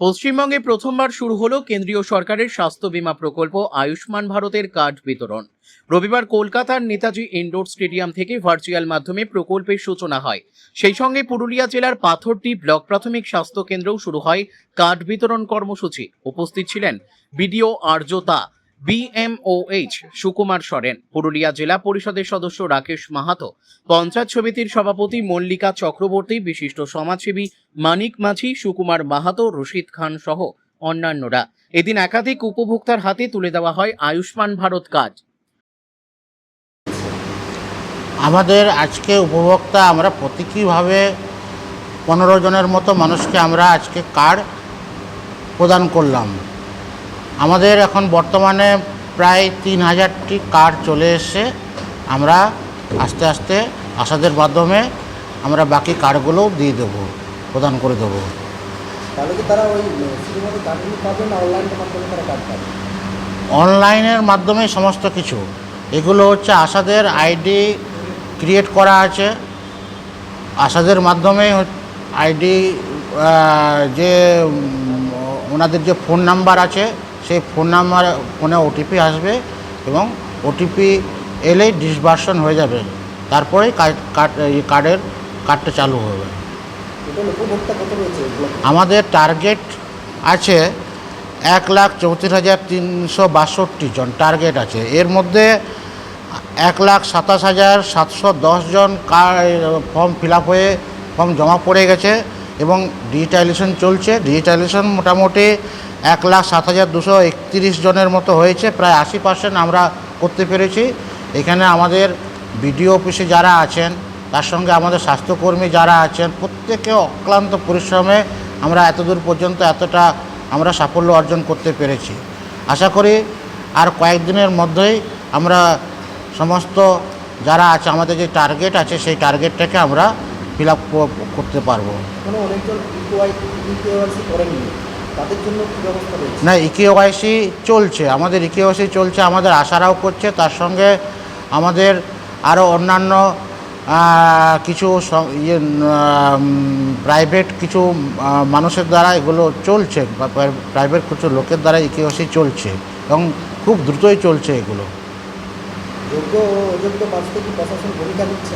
পশ্চিমবঙ্গে প্রথমবার শুরু হলো কেন্দ্রীয় সরকারের স্বাস্থ্য বীমা প্রকল্প আয়ুষ্মান ভারতের কার্ড বিতরণ। রবিবার কলকাতার নেতাজি ইনডোর স্টেডিয়াম থেকে ভার্চুয়াল মাধ্যমে প্রকল্পের সূচনা হয়। সেই সঙ্গে পুরুলিয়া জেলার পাথরডি ব্লক প্রাথমিক স্বাস্থ্য কেন্দ্রেও শুরু হয় কার্ড বিতরণ কর্মসূচি। উপস্থিত ছিলেন বিডিও আর্যতা, বিএমওএইচ সুকুমার সরেন, পুরুলিয়া জেলা পরিষদের সদস্য রাকেশ মাহাতো, পঞ্চায়েত সমিতির সভাপতি মল্লিকা চক্রবর্তী, বিশিষ্ট সমাজসেবী মানিক মাঝি, সুকুমার মাহাতো, রশিদ খান সহ অন্যান্যরা। এদিন একাধিক উপভোক্তার হাতে তুলে দেওয়া হয় আয়ুষ্মান ভারত কার্ড। আমাদের আজকে উপভোক্তা আমরা প্রতীকীভাবে 15 জনের মতো মানুষকে আমরা আজকে কার্ড প্রদান করলাম। আমাদের এখন বর্তমানে প্রায় 3000টি কার্ড চলে এসেছে। আমরা আস্তে আস্তে আশাদের মাধ্যমে আমরা বাকি কার্ডগুলোও দিয়ে দেবো, প্রদান করে দেবো। তাহলে কি তারা ওই শুধুমাত্র কার্ডগুলো পাবে না অনলাইনের মাধ্যমে তারা কার্ড পাবে? অনলাইনের মাধ্যমে সমস্ত কিছু। এগুলো হচ্ছে আশাদের আইডি ক্রিয়েট করা আছে, আশাদের মাধ্যমে আইডি যে ওনাদের যে ফোন নাম্বার আছে সেই ফোনে ওটিপি আসবে এবং ওটিপি এলেই ডিসবার্সন হয়ে যাবে, তারপরেই কার্ডটা চালু হবে। আমাদের টার্গেট আছে 1,34,362 জন টার্গেট আছে। এর মধ্যে 1,27,710 জন ফর্ম ফিল আপ হয়ে ফর্ম জমা পড়ে গেছে এবং ডিজিটাইজেশন চলছে। ডিজিটাইজেশন মোটামুটি 1,07,231 জনের মতো হয়েছে, প্রায় 80% আমরা করতে পেরেছি। এখানে আমাদের বিডিও অফিসে যারা আছেন, তার সঙ্গে আমাদের স্বাস্থ্যকর্মী যারা আছেন, প্রত্যেকে অক্লান্ত পরিশ্রমে আমরা এতদূর পর্যন্ত এতটা আমরা সাফল্য অর্জন করতে পেরেছি। আশা করি আর কয়েকদিনের মধ্যেই আমরা সমস্ত যারা আছে আমাদের যে টার্গেট আছে সেই টার্গেটটাকে আমরা ফিল আপ করতে পারবো। না, ইকেওয়াইসি চলছে, আমাদের ইকেওয়াইসি চলছে, আমাদের আশারাও করছে। তার সঙ্গে আমাদের আরও অন্যান্য কিছু প্রাইভেট কিছু মানুষের দ্বারা এগুলো চলছে, প্রাইভেট কিছু লোকের দ্বারা ইকেওয়াইসি চলছে এবং খুব দ্রুতই চলছে এগুলো। যোগ্য ও অযোগ্য প্রার্থী কি প্রশাসন ভূমিকা নিচ্ছে?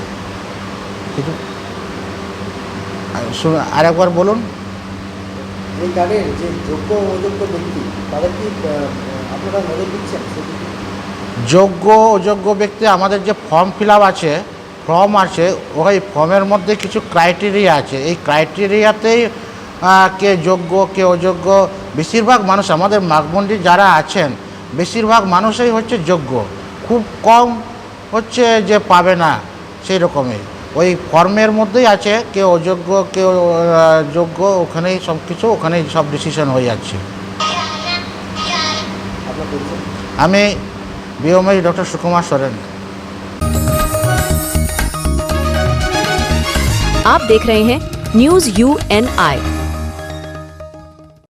আরেকবার বলুন। এই কার্ডের যে যোগ্য ও অযোগ্য ব্যক্তি তাদের কি আপনারা নজর দিচ্ছেন? যোগ্য অযোগ্য ব্যক্তি আমাদের যে ফর্ম ফিল আপ আছে, ওই ফর্মের মধ্যে কিছু ক্রাইটেরিয়া আছে। এই ক্রাইটেরিয়াতেই কে যোগ্য কে অযোগ্য। বেশিরভাগ মানুষ আমাদের মাগমন্ডি যারা আছেন বেশিরভাগ মানুষই হচ্ছে যোগ্য, খুব কম হচ্ছে যে পাবে না সেই রকমই। ওই ফর্মের মধ্যেই আছে কে অযোগ্য কে যোগ্য, ওখানেই সব কিছু, ওখানেই সব ডিসিশন হয়ে যাচ্ছে। আমি বিএমওএইচ ডক্টর সুকুমার সরেন। आप देख रहे हैं न्यूज़ UNI।